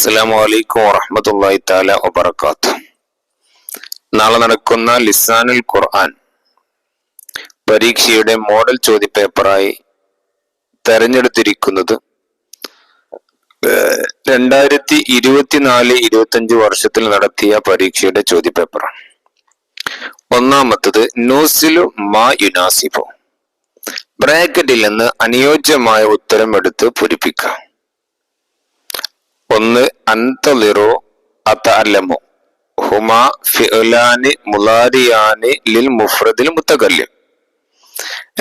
അസ്സലാമു അലൈക്കും വറഹ്മത്തുള്ളാഹി തആല വബറകാതുഹു. നാളെ നടക്കുന്ന ലിസാനുൽ ഖുർആൻ പരീക്ഷയുടെ മോഡൽ ചോദ്യപേപ്പറായി തെരഞ്ഞെടുത്തിരിക്കുന്നത് 2024-25 വർഷത്തിൽ നടത്തിയ പരീക്ഷയുടെ ചോദ്യപേപ്പറാണ്. ഒന്നാമത്തത് നൂസിലു മാ യുനാസിബു, ബ്രാക്കറ്റിൽ നിന്ന് അനുയോജ്യമായ ഉത്തരം എടുത്ത് പൂരിപ്പിക്കാം. ഒന്ന് അന്തളിറു അതഅല്ലമു ഹുമാ ഫിഅലാനി മുളാരിയാനി ലിൽ മുഫ്രദിൽ മുതകല്ലിം.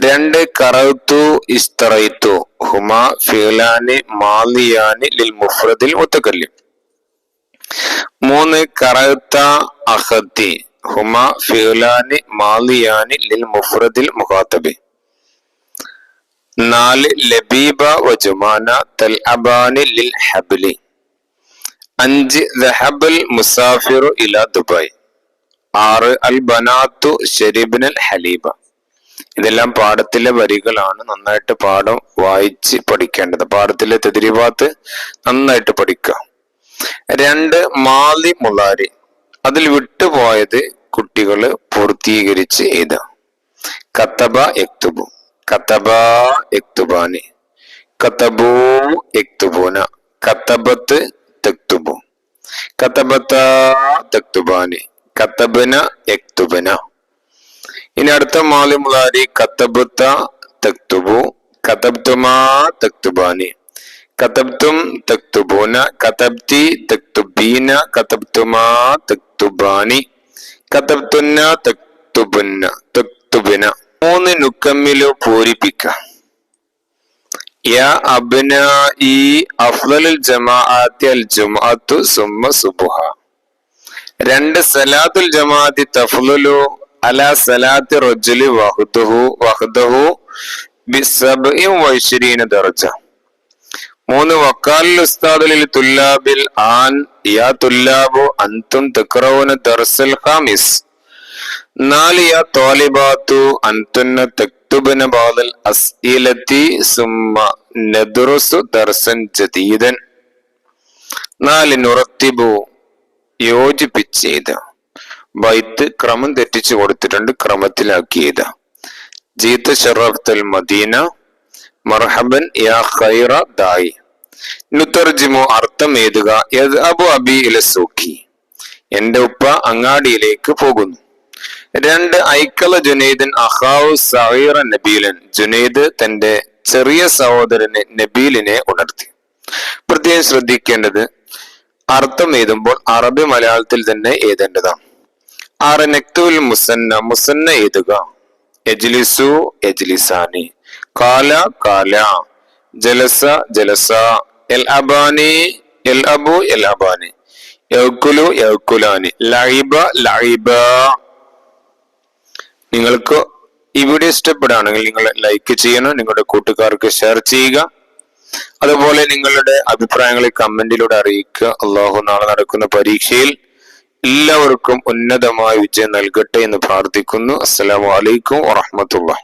രണ്ട് ഖറഅതു ഇസ്തറൈതു ഹുമാ ഫിഅലാനി മാളിയാനി ലിൽ മുഫ്രദിൽ മുതകല്ലിം. മൂന്ന് ഖറഅത അഖദി ഹുമാ ഫിഅലാനി മാളിയാനി ലിൽ മുഫ്രദിൽ മുഖാതബി. നാല് ലബീബ വജുമാന തൽഅബാനി ലിൽ ഹബ്ലി. അഞ്ച് ദഹബൽ മുസാഫിറു ഇലാ ദുബായ്. ആറ് അൽ ബനാത്തു ശരിബ്നൽ ഹലീബ. ഇതെല്ലാം പാഠത്തിലെ വരികളാണ്. നന്നായിട്ട് പാഠം വായിച്ച് പഠിക്കേണ്ടത്. പാഠത്തിലെ തദ്രീബാത്ത് നന്നായിട്ട് പഠിക്കുക. രണ്ട് മാലി മുളാരി, അതിൽ വിട്ടുപോയത് കുട്ടികള് പൂർത്തീകരിച്ച് എഴുതാം. കത്തബ യക്തുബു, കത്തബ യക്തുബാനി, കത്തബൂ യക്തുബൂന, കത്തബത്ത് തക്തുബു, കത്തബത്ത തക്തുബാനി, കത്തബന യക്തുബന. ഇനി അടുത്ത മാലി മുളാരി കത്തബത്ത തക്തുബു, കത്തബ്തുമാ തക്തുബാനി, കത്തബ്തും തക്തുബൂന, കത്തബ്തി തക്തുബീന, കത്തബ്തുമാ തക്തുബാനി, കത്തബ്തുന്ന തക്തുബുന്ന തക്തുബിന. മൂന്ന് നുക്കമ്മിലു പൂരിപ്പിക്കാം. യാ അബ്നാഇ അഫ്ളലുൽ ജമാഅത്തി അൽ ജുമുഅത്തു സുമ്മ സുബ്ഹ. രണ്ട് സലാത്തുൽ ജമാഅത്തി തഫ്ളലു അലാ സലാത്തി റജുലി വഹ്ദഹു ബി27 ദർജ. മൂന്ന് വഖാലുൽ ഉസ്താദു ലിൽ തുല്ലാബിൽ ആൻ യാ തുല്ലാബു അൻതും തഖറഊന ദർസൽ ഖാമിസ്. നാല് യാ ത്വാലിബാത്തു അൻതുന്ന തക്തുബന ബഅദൽ അസ്ഇലതി സുമ്മ നദ്റുസു ദർസൻ ജദീദൻ. നാല് നുറത്തിബു, യോജിപ്പിച്ചെയ്ത. ബൈത്ത് ക്രമം തെറ്റിച്ചു കൊടുത്തിട്ടുണ്ട്, ക്രമത്തിലാക്കിയത്. ജീത ശറഫ്തൽ മദീന മർഹബൻ യാ ഖൈറ ദായി. നുതർജിമു, അർത്ഥം എഴുതുക. യദ്അബു അബി ഇല സൂഖി, എന്റെ ഉപ്പ അങ്ങാടിയിലേക്ക് പോകുന്നു. രണ്ട് ഐക്കല ജുനൈദൻ അഖാവു സഗീറ നബീലൻ, ജുനൈദ് തന്റെ ചെറിയ സഹോദരനെ നബീലിനെ ഉണർത്തി. പ്രത്യേകം ശ്രദ്ധിക്കേണ്ടത്, അർത്ഥം എഴുതുമ്പോൾ അറബി മലയാളത്തിൽ തന്നെ എഴുതേണ്ടതാണ്. ആറ് നക്തുൽ മുസന്ന, മുസന്ന എഴുതുക. യജ്ലിസു യജ്ലിസാനി, കാല കാല, ജലസ ജലസ, L Abani L Abu L Abani, യഅ്കുലു യഅ്കുലാനി, ലഇബ ലഇബ. നിങ്ങൾക്ക് ഈ വീഡിയോ ഇഷ്ടപ്പെടുകയാണെങ്കിൽ നിങ്ങൾ ലൈക്ക് ചെയ്യണം, നിങ്ങളുടെ കൂട്ടുകാർക്ക് ഷെയർ ചെയ്യുക. അതുപോലെ നിങ്ങളുടെ അഭിപ്രായങ്ങളെ കമന്റിലൂടെ അറിയിക്കുക. അള്ളാഹു നാളെ നടക്കുന്ന പരീക്ഷയിൽ എല്ലാവർക്കും ഉന്നതമായ വിജയം നൽകട്ടെ എന്ന് പ്രാർത്ഥിക്കുന്നു. അസ്സലാമു അലൈക്കും വറഹ്മത്തുള്ളാഹി.